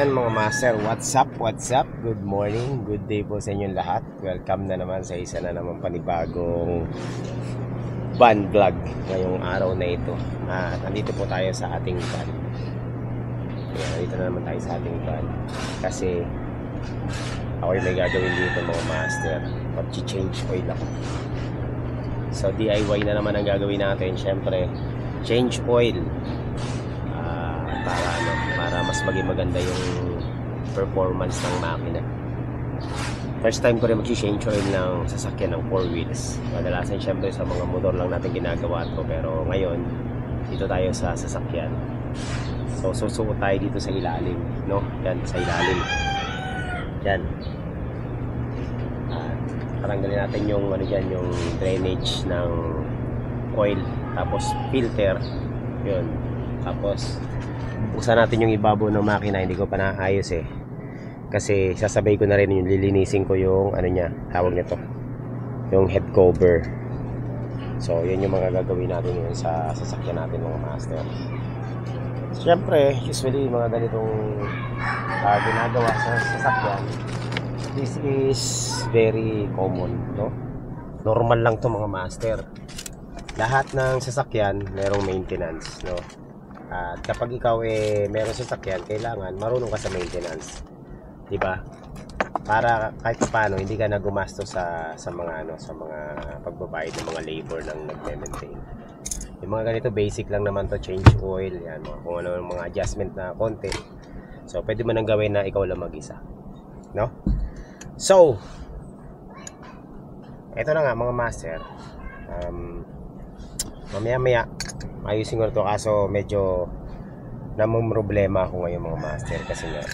ayan mga master, what's up? Good morning, good day po sa inyong lahat. Welcome na naman sa isa na naman panibagong van vlog ngayong araw na ito. Nandito po tayo sa ating van. Nandito na naman tayo sa ating van kasi ako yung may gagawin dito mga master. Mag-change oil ako. So DIY na naman ang gagawin natin. Syempre, change oil. Para mas maging maganda yung performance ng makina. First time ko rin mag-change oil ng sasakyan ng 4 wheels. Kadalasan syempre sa mga motor lang natin ginagawa ito, pero ngayon dito tayo sa sasakyan. So susuot tayo dito sa ilalim, no? Yan, sa ilalim. Yan. Tatanggalin natin yung yung drainage ng oil, tapos filter. Yun. Tapos buksan natin yung ibabaw ng makina. Hindi ko pa naayos kasi sasabay ko na rin yung lilinisin ko yung tawag nito, yung head cover. So yun yung mga gagawin natin yun sa sasakyan natin mga master. Siyempre usually mga ganitong ginagawa sa sasakyan, this is very common, no? Normal lang to mga master. Lahat ng sasakyan merong maintenance, no? At kapag ikaw meron sasakyan, kailangan marunong ka sa maintenance, di ba? Para kahit paano hindi ka na gumastos sa mga pagbabayad ng mga labor ng nagme-maintain. Yung mga ganito basic lang naman to, change oil, yan, kung ano yung mga adjustment na konti. So pwede mo nang gawin na ikaw lang mag-isa, no? So eto na nga mga master. Mamaya ayusin ko na ito, kaso medyo namang problema ako ngayon mga master, kasi nga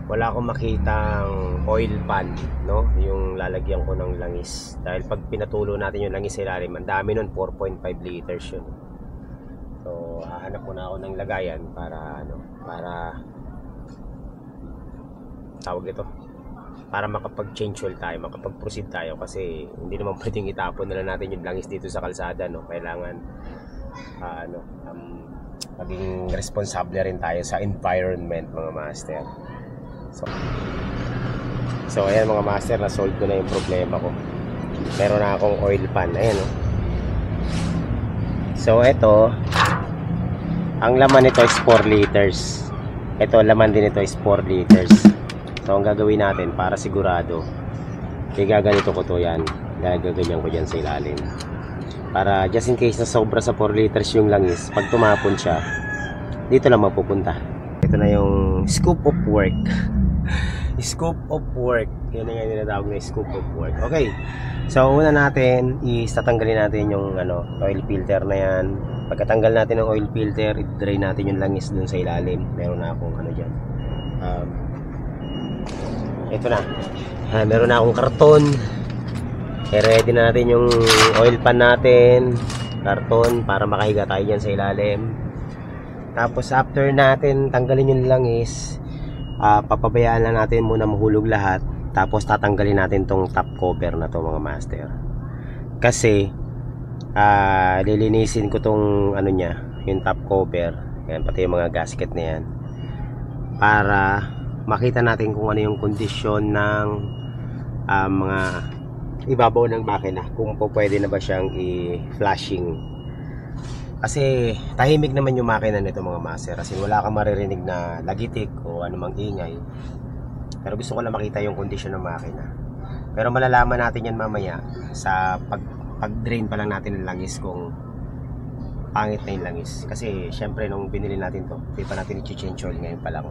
wala akong makitang oil pan, no? Yung lalagyan ko ng langis, dahil pag pinatulo natin yung langis sa ilalim, ang dami nun, 4.5 liters yun. So hahanap ko na ako ng lagayan para tawag ito, para makapag-change oil tayo, makapag-proceed tayo, kasi hindi naman pwedeng itapon na natin yung langis dito sa kalsada, no? Kailangan maging responsable rin tayo sa environment mga master. So ayan mga master, na-solve ko na yung problema ko. Meron na akong oil pan, ayan, no? So ito, ang laman nito is 4 liters. Ito, laman din ito is 4 liters. So ang gagawin natin para sigurado, gaganito ko to, yan, gaganyan ko dyan sa ilalim, para just in case na sobra sa 4 liters yung langis, pag tumapon siya dito lang mapupunta. Ito na yung scoop of work. Scoop of work, yan na yung tinatawag na scoop of work. Okay, so una natin is tatanggalin natin yung oil filter na yan. Pagkatanggal natin ng oil filter, i-drain natin yung langis dun sa ilalim. Meron na akong dyan, ito na, meron na akong karton. Ready na natin yung oil pan natin, karton, para makahiga tayo dyan sa ilalim. Tapos after natin tanggalin yung langis, papabayaan lang natin muna mahulog lahat. Tapos tatanggalin natin tong top cover na to mga master, kasi lilinisin ko tong yung top cover, yan, pati yung mga gasket na yan, para makita natin kung ano yung kondisyon ng mga ibabaw ng makina, kung pwede na ba siyang i-flashing. Kasi tahimik naman yung makina nito mga master, kasi wala kang maririnig na lagitik o anumang ingay. Pero gusto ko lang makita yung kondisyon ng makina. Pero malalaman natin yan mamaya sa pag-drain pa lang natin ng langis, kung pangit na yung langis. Kasi syempre nung binili natin to, hindi pa natin i-change oil, ngayon pa lang.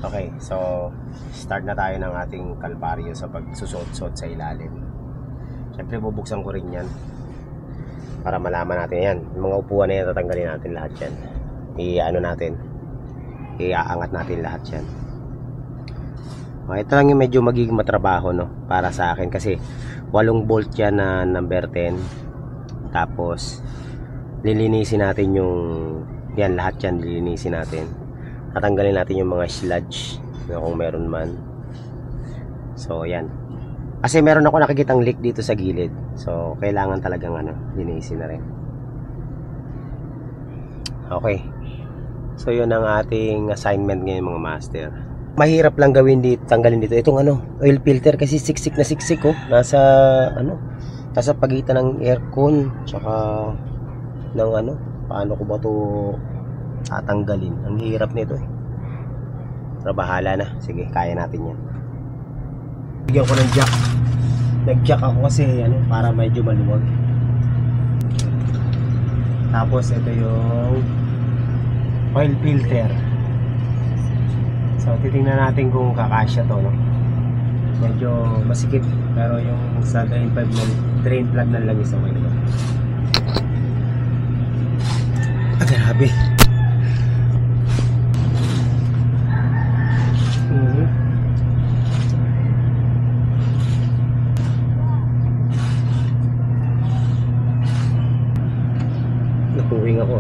Okay, so start na tayo ng ating kalbaryo sa pagsusot-sot sa ilalim. Siyempre bubuksan ko rin yan para malaman natin yan. Yung mga upuan na yan, tatanggalin natin lahat yan. Iaangat natin lahat yan. Okay, ito lang yung medyo magiging matrabaho, no, para sa akin, kasi 8 bolt yan na number 10. Tapos lilinisin natin yung yan, lahat yan lilinisin natin. Tatanggalin natin yung mga sludge kung meron man. So yan, kasi meron ako nakikitang leak dito sa gilid, so kailangan talagang linisin na rin. Okay, So yun ang ating assignment ngayon mga master. Mahirap lang gawin dito, tanggalin dito itong oil filter kasi siksik na siksik oh. Nasa pagitan ng aircon tsaka ng paano ko ba to tatanggalin? Ang hirap nito eh. Pero bahala na. Sige, kaya natin yan. Bigyan ko ng jack. Nag-jack ako kasi para medyo maluwag. Tapos ito yung oil filter. So titingnan natin kung kakasya to, no? Medyo masikip pero yung sa drain plug ng langis okay na. Grabe. Napuwing ako.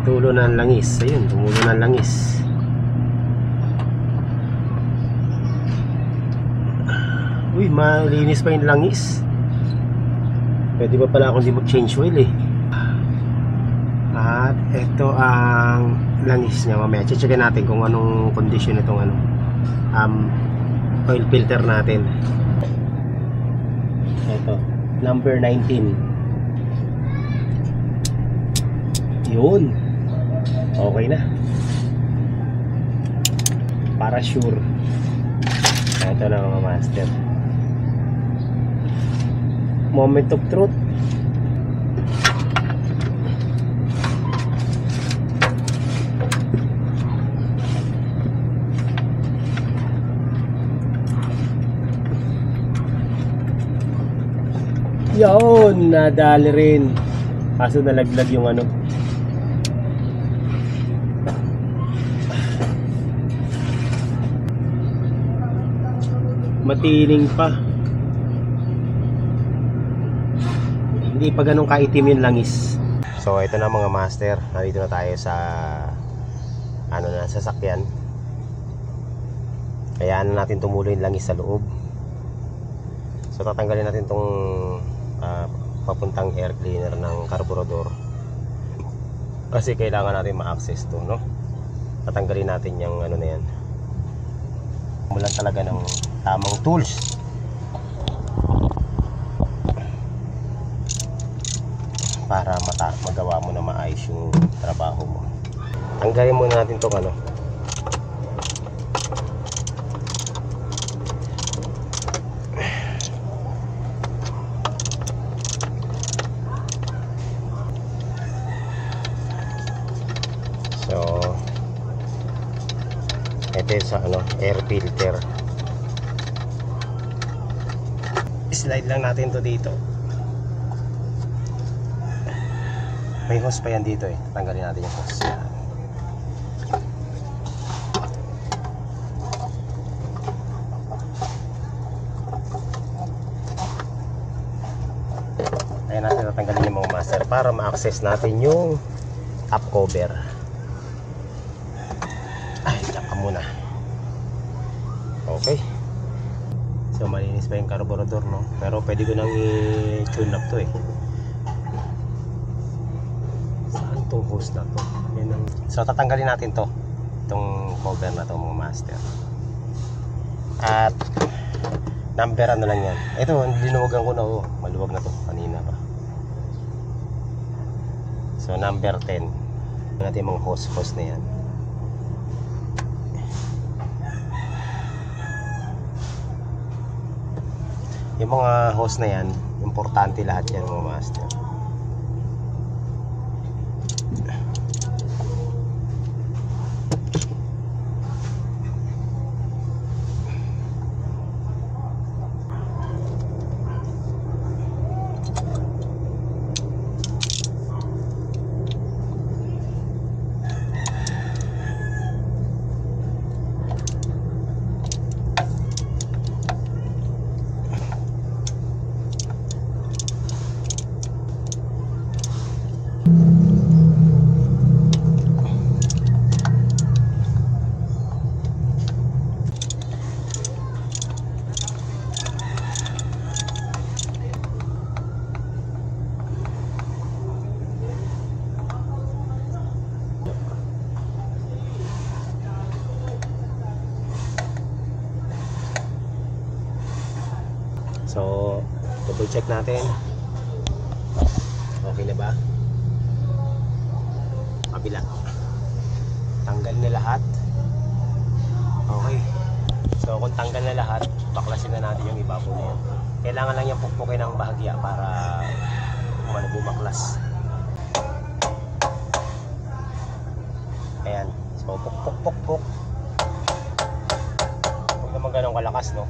Tulo ng langis. Ayun, tumulo ng langis. Uy, malinis pa yung langis. Pwede ba pala akong di mag-change oil eh. At ito ang langis niya. Mamaya checkin natin kung anong condition itong oil filter natin. Ito, number 19. Yun. Okay na. Para sure. Ito na mga master. Moment of truth. Yun, nadali rin. Kaso nalaglag yung matining pa. Hindi pa ganun kaitim yung langis. So ito na mga master, nandito na tayo sa sasakyan. Kayaan natin tumulo yung langis sa loob. So tatanggalin natin tong papuntang air cleaner ng carburetor. Kasi kailangan natin ma-access to, no? Tatanggalin natin yung na yan. Mulan talaga ng tamang tools para magawa mo na maayos yung trabaho mo. Tanggalin muna natin tong so ito yung sa air filter. Slide lang natin to dito. May hose pa yan dito eh. Tanggalin natin yung hose. Ayan natin tatanggalin yung mga master para ma-access natin yung top cover. Ay, diyan ka muna. Okay. So malinis pa yung carburetor, no? Pero pwede ko nang i-tune up to eh. Saan tong hose na to? So tatanggalin natin to. Itong cover na to mga master. At number lang yan. Ito, linuwagan ko na maluwag na to kanina pa. So number 10. Natin yung mga hose na yan. Yung mga hose na yan, importante lahat yan mga master. So double check natin. Okay na ba? Kabila. Tanggal na lahat. Okay. So kung tanggal na lahat, baklasin na natin yung ibabaw na yan. Kailangan lang yung pukpukin ng bahagya para bumaklas. Ayan. So puk. Huwag naman ganun kalakas, no?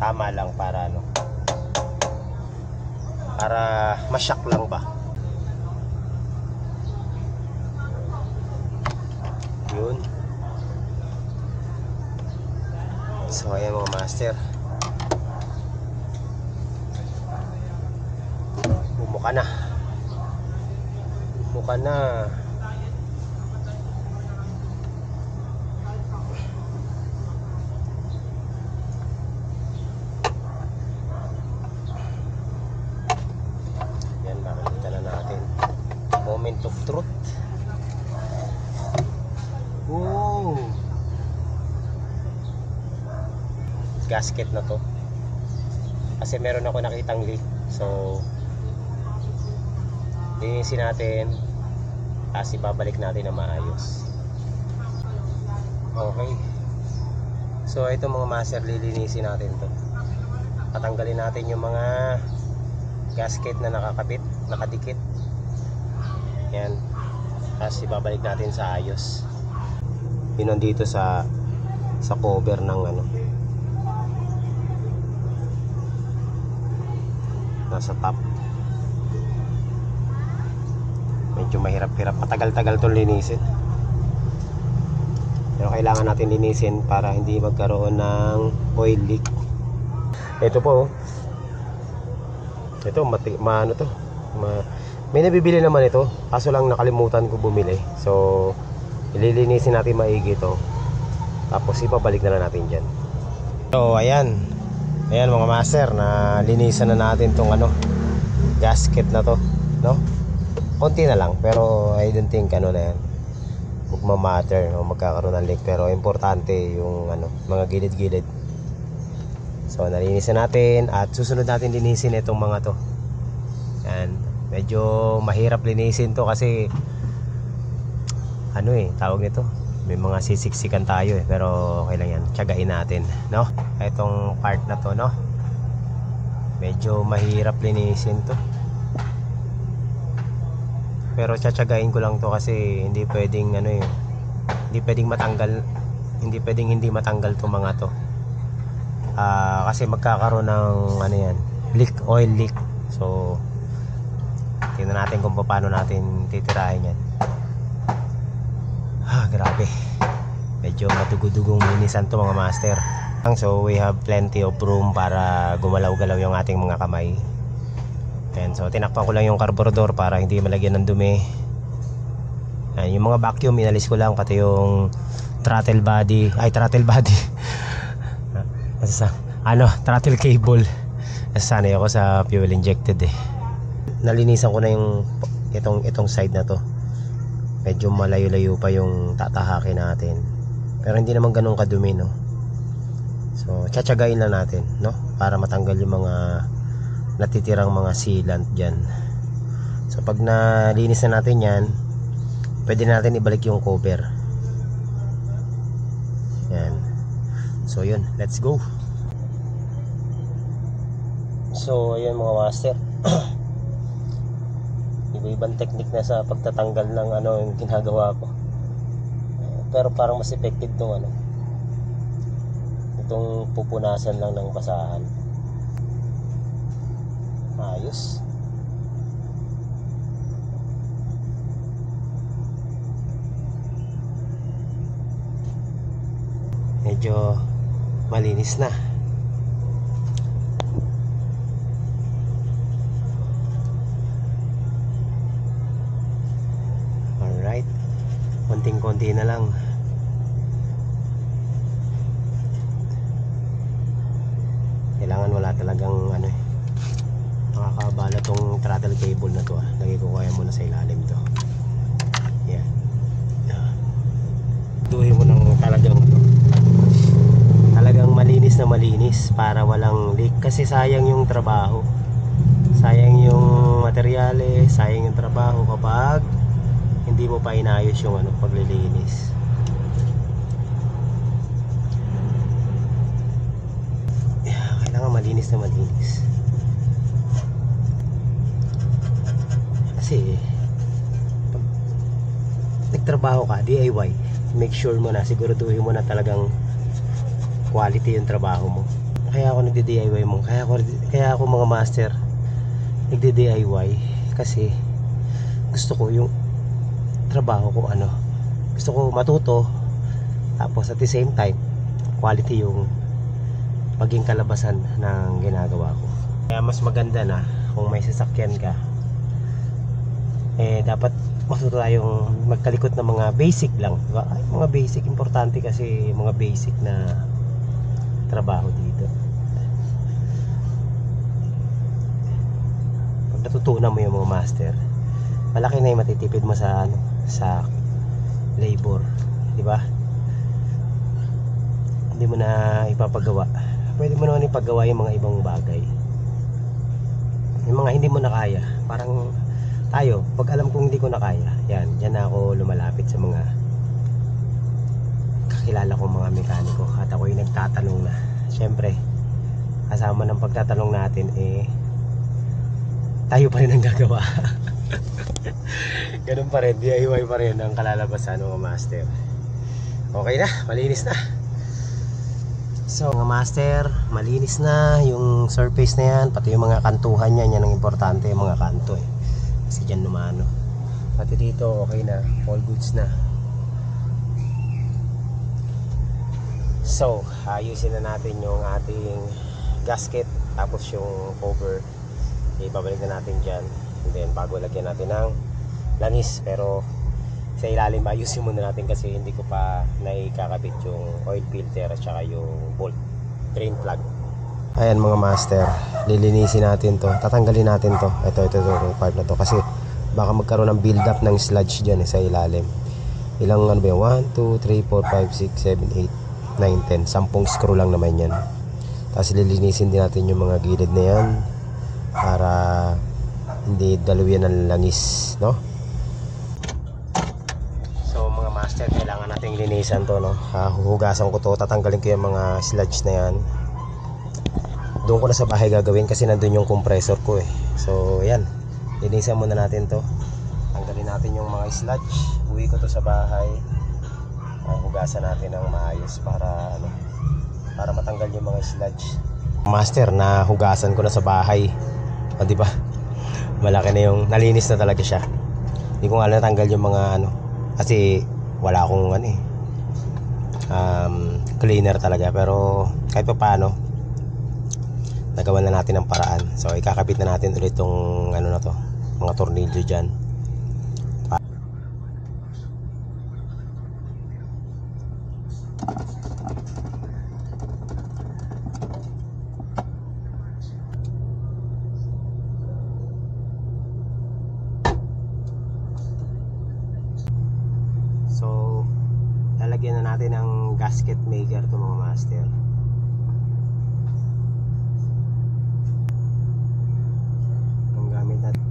Tama lang para ano, para masyak lang ba. Yun. So ayan mga master, bumuka na. Yan, makikita na natin moment of truth. Woo! Gasket na to kasi meron ako nakitang leak, so linisin natin kasi babalik natin na maayos. Okay, so ito mga master, lilinisin natin to. Tatanggalin natin yung mga gasket na nakadikit. Yan, kasi babalik natin sa ayos. Yun nandito sa cover ng ano, nasa top. Medyo mahirap-hirap, matagal-tagal itong linisin, pero kailangan natin linisin para hindi magkaroon ng oil leak. Ito po, ito maano to, may nabibili naman ito, kaso lang nakalimutan ko bumili. So ililinisin natin maigi ito, tapos ipabalik na lang natin dyan. So ayan mga master, na linisan na natin tong ano, gasket na to, no? Konti na lang, pero I don't think ano na yan, magmamatter, no? Magkakaroon ng leak, pero importante yung ano, mga gilid-gilid. So nalinisan natin, at susunod natin linisin itong mga to. Yan, medyo mahirap linisin to kasi ano tawag nito, may mga sisiksikan tayo pero okay lang yan, tiyagain natin, no? Itong part na to, no, medyo mahirap linisin to, pero tiyagain ko lang to kasi hindi pwedeng ano hindi pwedeng hindi matanggal to mga to, kasi magkakaroon ng ano yan, leak, oil leak. So tingnan natin kung paano natin titirahin yan. Grabe, medyo madugudugong linisan to mga master. So we have plenty of room para gumalaw-galaw yung ating mga kamay. And so tinakpan ko lang yung carburetor para hindi malagyan ng dumi. And yung mga vacuum inalis ko lang, pati yung throttle body throttle cable. Nasanay ako sa fuel injected Nalinisan ko na yung itong side na to. Medyo malayo-layo pa yung tatahakin natin, pero hindi naman ganun kadumi, no? So tsatsagain lang natin, no, para matanggal yung mga natitirang mga sealant dyan. So pag nalinis na natin yan, pwede natin ibalik yung cover. Yan. So yun, let's go. So ayun mga master, iba-ibang technique na sa pagtatanggal ng ano yung ginagawa ko, pero parang mas effective tong ano, itong pupunasan lang ng basahan. Ayos. Medyo malinis na. Alright, konting-konti na lang. Kailangan wala talagang ano makakabala tong throttle cable na to. Lagay ko kaya muna sa ilalim to. Yan. Duhin mo ng talagang malinis na malinis para walang leak, kasi sayang yung trabaho, sayang yung materyales, sayang yung trabaho kapag hindi mo pa inayos yung paglilinis. Kailangan malinis na malinis, kasi pag nagtrabaho ka DIY, make sure mo na, siguraduhin mo na talagang quality yung trabaho mo. Kaya ako nagdi-DIY mo, kaya ako mga master nagdi-DIY, kasi gusto ko yung trabaho ko gusto ko matuto, tapos at the same time quality yung maging kalabasan ng ginagawa ko. Kaya mas maganda na kung may sasakyan ka, dapat matuto tayong magkalikot ng mga basic lang, diba? Ay, mga basic, importante kasi mga basic na trabaho dito. Pag natutunan mo yung mga master, malaki na yung matitipid mo sa sa labor, di ba? Hindi mo na ipapagawa, pwede mo naman ipagawa yung mga ibang bagay, yung mga hindi mo na kaya. Parang tayo, pag alam kong hindi ko na kaya, yan na ako lumalapit sa mga kakilala kong mga mekaniko, at ako yung nagtatanong na. Siyempre, kasama ng pagtatanong natin, tayo pa rin ang gagawa. Ganun pa rin, DIY pa rin ang kalalabasan ng master. Okay na, malinis na. So mga master, malinis na yung surface na yan, pati yung mga kantuhan niya, yan ang importante, yung mga kanto kasi dyan lumano. Pati dito okay na, all goods na. So ayusin na natin yung ating gasket, tapos yung cover ibabalik na natin dyan, and then bago lagyan natin ng langis. Pero sa ilalim ayusin muna natin, kasi hindi ko pa naikakabit yung oil filter at saka yung bolt drain plug. Ayan mga master, lilinisin natin to, tatanggalin natin to, ito yung part na to, kasi baka magkaroon ng build up ng sludge dyan sa ilalim. Ilang ba yun? 1, 2, 3, 4, 5, 6, 7, 8, 9, 10, 10 screw lang naman yan. Tapos lilinisin din natin yung mga gilid na yan para hindi daluyan ng langis, no? So mga master, kailangan nating linisan to, no? Huhugasan ko to, tatanggalin ko yung mga sludge na yan. Doon ko na sa bahay gagawin, kasi nandun yung compressor ko So yan, linisan muna natin to, tanggalin natin yung mga sludge. Uwi ko to sa bahay, hugasan natin ng maayos para para matanggal yung mga sludge. Master, na hugasan ko na sa bahay, di ba? Malaki na yung, nalinis na talaga siya. Hindi ko nga natanggal yung mga kasi wala akong cleaner talaga, pero kahit pa paano nagawa na natin ng paraan. So ikakabit na natin ulit tong na to, mga tornilyo dyan. So lalagyan na natin ng gasket maker to mga master. Ang gamit natin,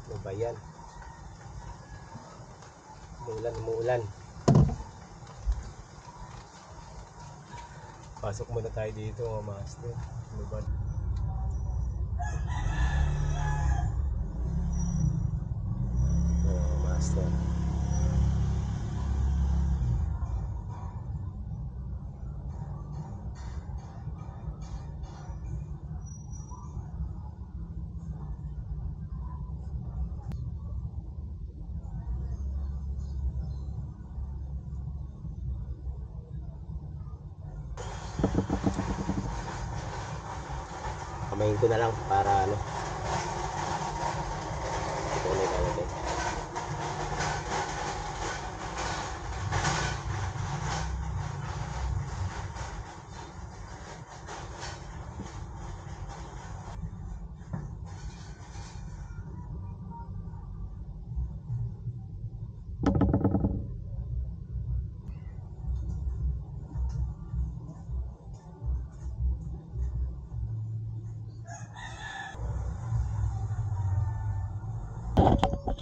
ano ba yan? Umuulan. Pasok muna tayo dito mga master. Ano ba? Master. Kamayin ko na lang para ito na ilalagay.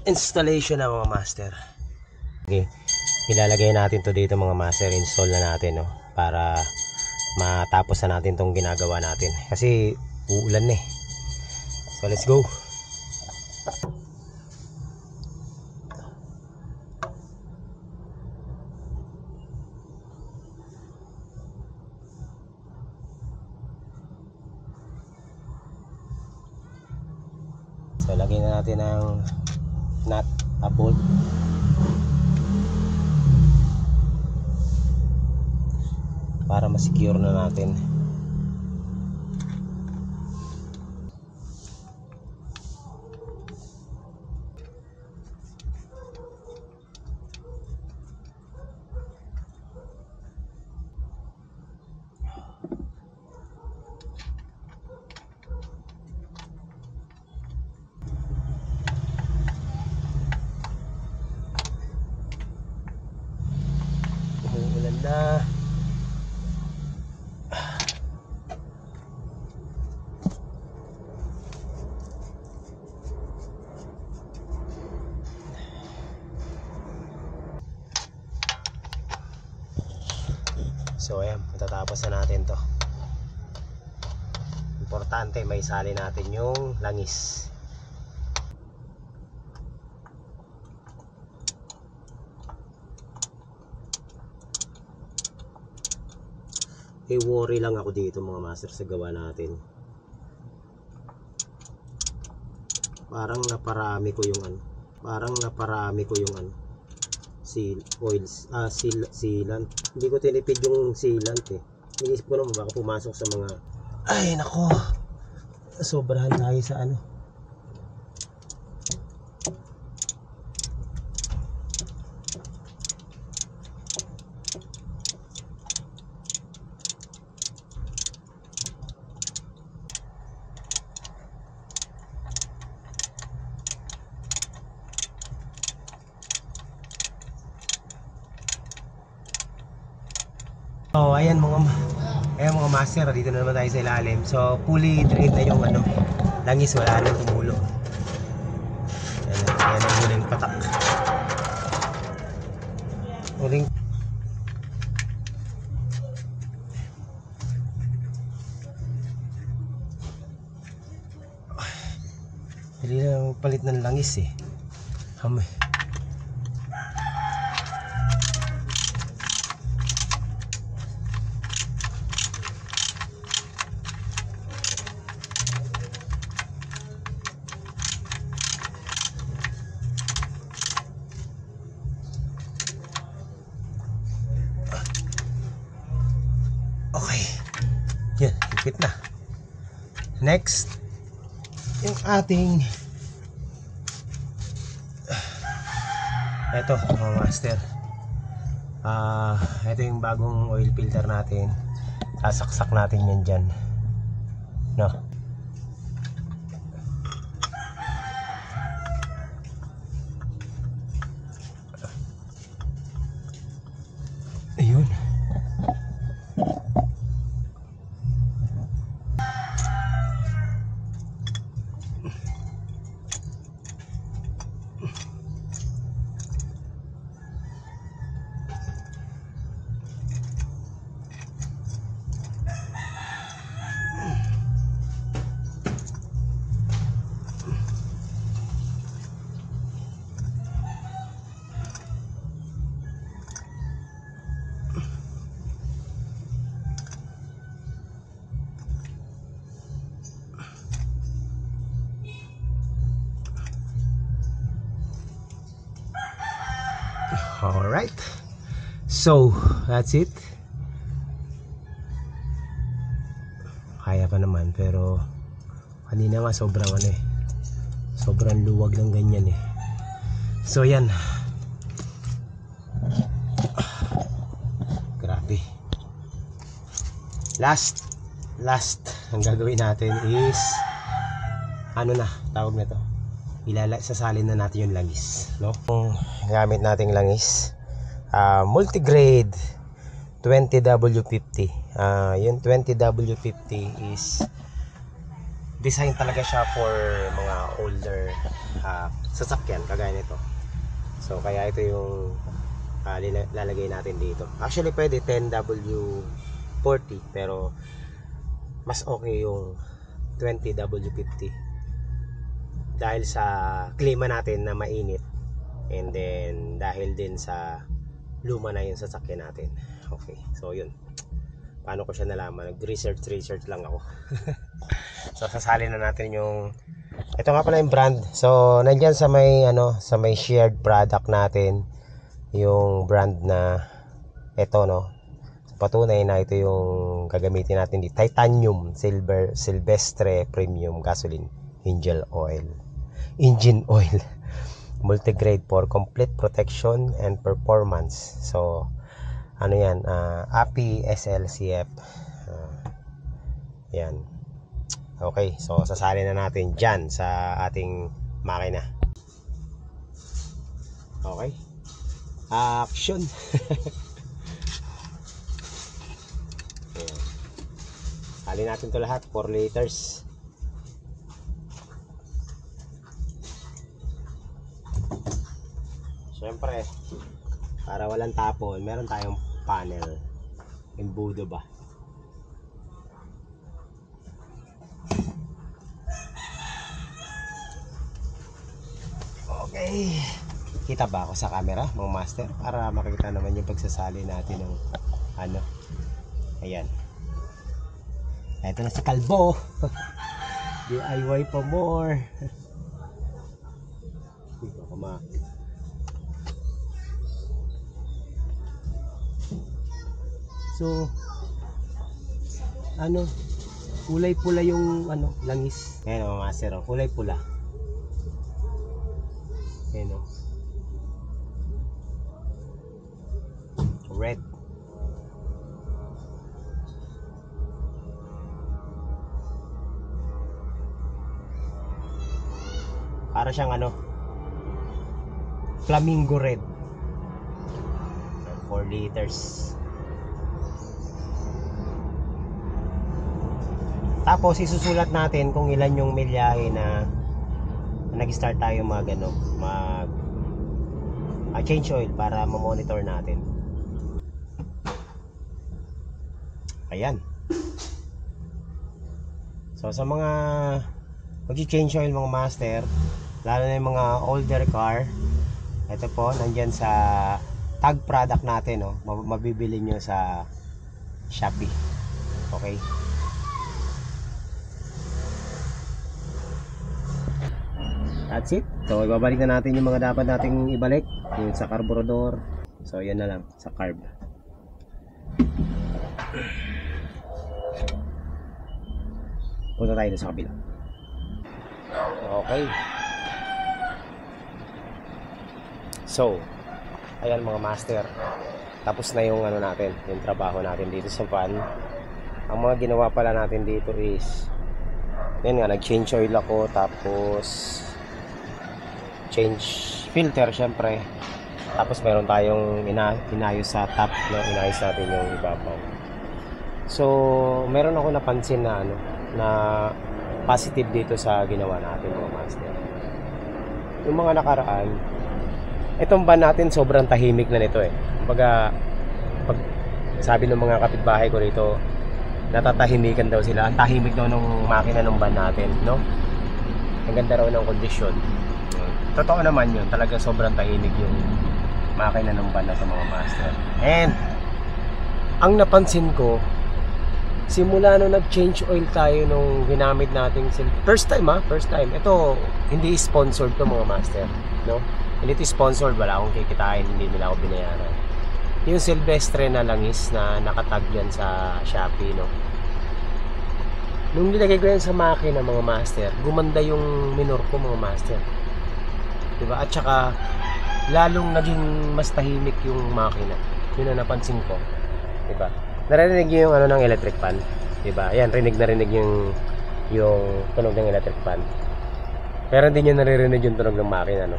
installation na mga master. Okay, ilalagay natin to dito mga master. Install na natin, no, para matapos na natin tong ginagawa natin kasi uulan na eh. So let's go. So lagyan na natin ng nut, a bolt. Para ma-secure na natin. Umuulan na. So ayan, matatapos na natin to. Importante may sali natin yung langis. Worry lang ako dito mga master sa gawa natin. Parang naparami ko yung sealant. Hindi ko tinipid yung sealant eh. Inisip ko naman baka pumasok sa mga, ay nako, sobrahan tayo sa ano. So ayan mga master, dito na naman tayo sa ilalim. So fully drained na yung ano, langis, wala nang tumulo. Ayan ang huling patak. Huling dali lang palit ng langis eh. Hamay. Okay. Yan, higpit na. Next, yung ating eto mga master. Ito yung bagong oil filter natin. Sasaksak natin yan dyan. No? Ayun. Alright, so that's it. Kaya pa naman, pero kanina nga sobrang ano eh, sobrang luwag ng ganyan eh. So yan, grabe. Last ang gagawin natin is ano na tawag nito, sasalin na natin yung langis, no? Yung gamit nating langis, multigrade 20W50. Yung 20W50 is design talaga siya for mga older sasakyan kagaya nito. So kaya ito yung lalagay natin dito. Actually pwede 10W40 pero mas okay yung 20W50 dahil sa klima natin na mainit, and then dahil din sa luma na yung sasakyan natin. Okay, so yun, paano ko siya nalaman? Nag-research lang ako. So sasali na natin yung, ito nga pala yung brand. So nandyan sa may sa may shared product natin yung brand na ito, no. Patunay na ito yung gagamitin natin di Titanium Silvestre Premium Gasoline Engine Oil multigrade for complete protection and performance. So ano yan, API SLCF, yan. Okay, so sasali na natin dyan sa ating makina. Okay, action. Sali natin to lahat, 4 liters. Siyempre, para walang tapon, meron tayong panel. Embudo ba? Okay. Kita ba ako sa camera, mga master? Para makikita naman yung pagsasali natin ng ayan. Ito na si Kalbo. DIY pa more. Dito ako So kulay pula yung langis. Ayan mga master, kulay pula. Ayan, red. Para siyang flamingo red. 4 liters. Tapos isusulat natin kung ilan yung milyahe na nag-start tayo change oil para ma-monitor natin. Ayan. So sa mga mag-change oil mga master, lalo na yung mga older car, ito po nandyan sa tag product natin, mabibili nyo sa Shopee. Okay, that's it. So ibabalik na natin yung mga dapat nating ibalik, yung sa carburetor. So yan na lang sa carb. Punta tayo sa kabila. Okay. So ayan mga master, tapos na yung natin, yung trabaho natin dito sa van. Ang mga ginawa pala natin dito is yan nga, nag-change oil ako, tapos change filter syempre, tapos meron tayong inayos sa top, inayos natin yung ibabaw. So meron ako napansin na na positive dito sa ginawa natin mga master. Yung mga nakaraan, itong van natin sobrang tahimik na nito Kumbaga, pag sabi ng mga kapitbahay ko rito, natatahimikan daw sila. Ang tahimik daw ng makina ng van natin, no? Ang ganda raw ng kondisyon. Totoo naman yun, talaga sobrang tahimik yung makina ng van na sa mga master. And ang napansin ko, simula nung nag-change oil tayo nung ginamit nating first time. Ito hindi sponsored to mga master, no? Hindi ito sponsored, wala akong kikitain, hindi nila ako binayaran. Yung Silvestre na langis na nakatag yan sa Shopee, no? Nung nilagay ko yan sa makina mga master, gumanda yung minor ko mga master, diba? At saka lalong naging mas tahimik yung makina. Yun ang napansin ko, diba? Narinig nyo yung ng electric fan, diba? Ayan, rinig yung tunog ng electric fan. Pero hindi nyo naririnig yung tunog ng makina, no?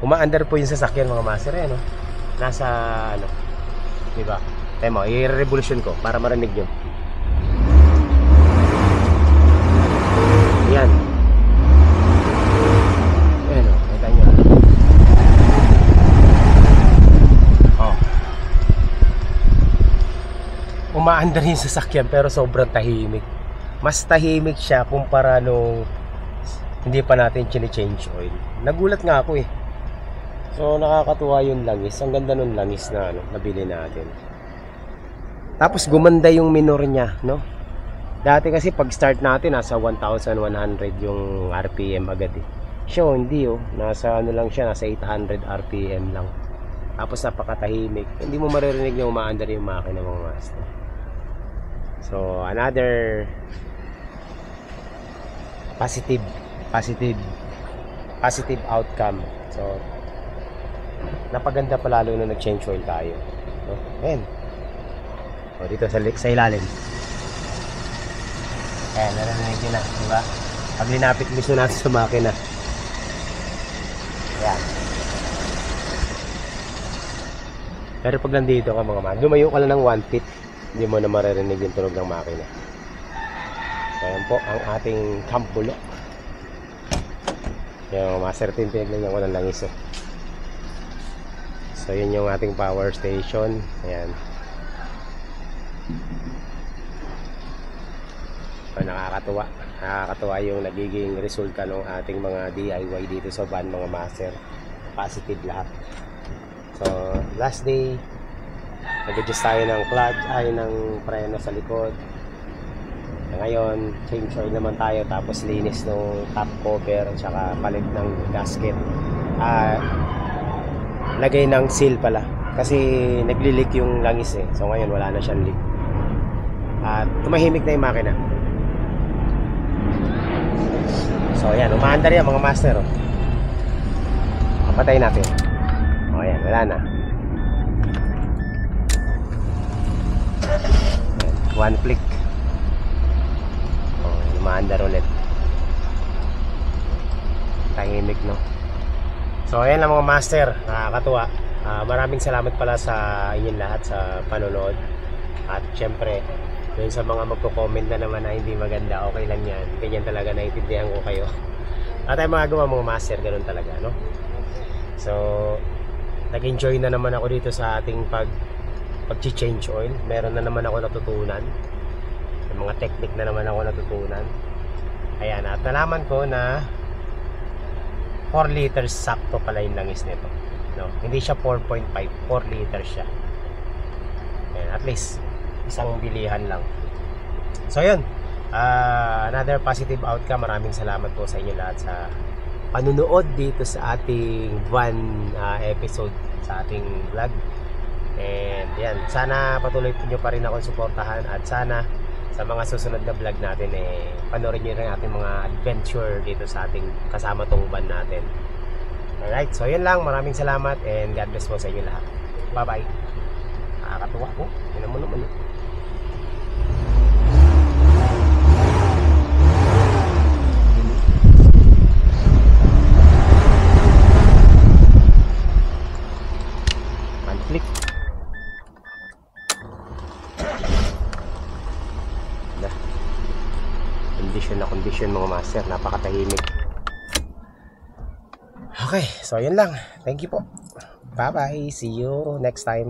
Umaandar po yung sasakyan mga master, no? Nasa diba? Tayo mo, i-revolution ko para marinig nyo. umaandar yung sasakyan pero sobrang tahimik. Mas tahimik siya kumpara nung hindi pa natin chine-change oil. Nagulat nga ako eh. So nakakatuwa yung langis. Ang ganda nung langis na nabili natin. Tapos gumanda yung minor niya, no? Dati kasi pag start natin nasa 1,100 yung RPM agad eh. So hindi oh, nasa ano lang siya, nasa 800 RPM lang. Tapos napakatahimik. Hindi mo maririnig na umaandar yung makina mga master. So another positive outcome. So napaganda pa lalo na nag-change oil tayo. So, ayan. O dito sa ilalim. Ayan, narinig nyo na, diba? Pag linapit mismo natin sa makina. Ayan. Pero pag nandito ka mga man, lumayo ka lang ng 1 feet, hindi mo na maririnig yung tunog ng makina. So, ayan po ang ating camp bulok. Yung master team, pinaglanyan ko ng langis eh. So yun yung ating power station. Ayan. So, nakakatuwa yung nagiging resulta ng ating mga DIY dito sa van mga master. Positive lahat. So last day, nag-adjust tayo ng clutch ng preno sa likod. Ngayon, change oil naman tayo, tapos linis ng top cover at saka palit ng gasket. Lagay ng seal pala kasi nagli-leak yung langis eh. So ngayon wala na siyang leak. At tumahimik na yung makina. So ayan, umaandar yan mga master oh. Kapatay natin. O ayan, wala na. Ayan, 1 flick. Umaandar ulit. Tahimik no. So ayan lang mga master, nakakatuwa. Maraming salamat pala sa inyong lahat sa panonood. At syempre, dun sa mga magko-comment na naman na hindi maganda, okay lang yan. Ganyan talaga, naiintindihan ko kayo. At tayo magagawa mga master, ganun talaga, no? So, nag-enjoy na naman ako dito sa ating pag-change oil. Meron na naman ako natutunan. May mga technique na naman ako natutunan. Ayan, at nalaman ko na 4 liters sakto pala yung langis nito, no? Hindi siya 4.5, 4 liters siya. Ayan, at least isang bilihan lang. So yun, another positive outcome. Maraming salamat po sa inyo lahat sa panunood dito sa ating van episode sa ating vlog. And yan, sana patuloy nyo pa rin akong suportahan. At sana sa mga susunod na vlog natin panoorin nyo rin ating mga adventure dito sa ating kasama tong van natin. Alright, so yun lang. Maraming salamat and God bless po sa inyo lahat. Bye bye. Nakakatuwa po. Yun mo naman. Conflict. Condition mga master, napakatahimik. Okay, so yun lang. Thank you po. Bye bye, see you next time.